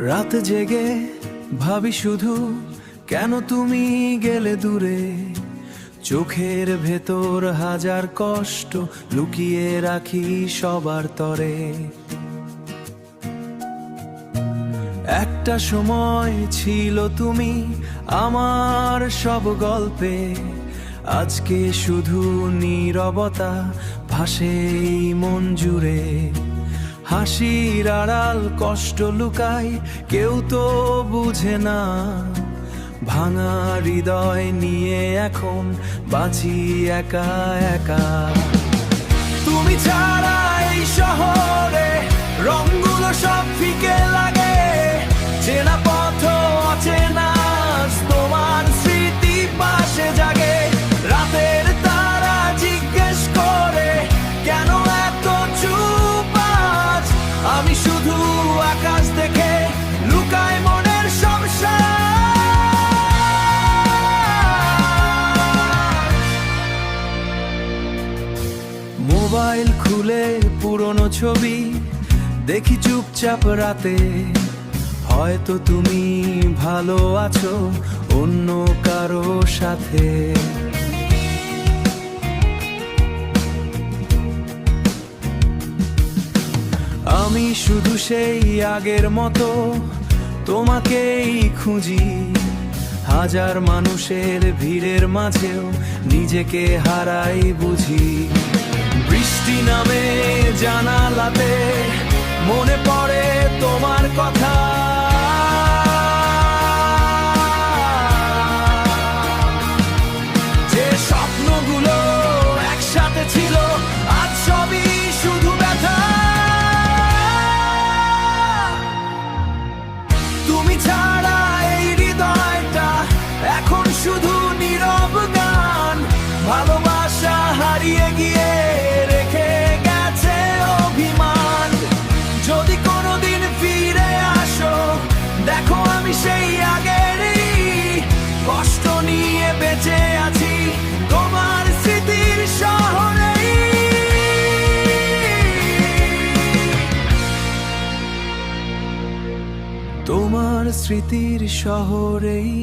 রাত জেগে ভাবি শুধু কেন তুমি গেলে দূরে। চোখের ভেতর হাজার কষ্ট লুকিয়ে রাখি সবার তরে। একটা সময় ছিল তুমি আমার সব গল্পে, আজকে শুধু নীরবতা ভাসে এই মন জুড়ে। হাসির আড়াল কষ্ট লুকায়, কেউ তো বুঝে না। ভাঙা হৃদয় নিয়ে এখন বাঁচি একা একা। তুমি ছাড়া এই শহরে রঙগুলো সব ফিকে লাগে। চেনা পথ অচেনা, তোমার স্মৃতি পাশে জাগে। রাতের তারা জিজ্ঞেস করে কেন এত চুপ আজ। আমি শুধু আকাশ দেখে লুকাই মনের সংসার। মোবাইল খুলে পুরনো ছবি দেখি চুপচাপ রাতে। হয়তো তুমি ভালো আছো অন্য কারো সাথে। আমি শুধু সেই আগের মতো তোমাকেই খুঁজি। হাজার মানুষের ভিড়ের মাঝেও নিজেকে হারাই বুঝি। বৃষ্টি নামে জানালাতে মনে পড়ে তোমার কথা। যে স্বপ্নগুলো একসাথে ছিল আজ সবই শুধু ব্যথা। তুমি ছাড়া এই হৃদয়টা এখন শুধু নীরব গান। ভালোবাসা হারিয়ে গিয়ে রেখে গেছে অভিমান। যদি কোনোদিন ফিরে আসো দেখো আমি সেই আগেরই কষ্ট নিয়ে বেঁচে আছি তোমার স্মৃতির শহরেই। তোমার স্মৃতির শহরেই।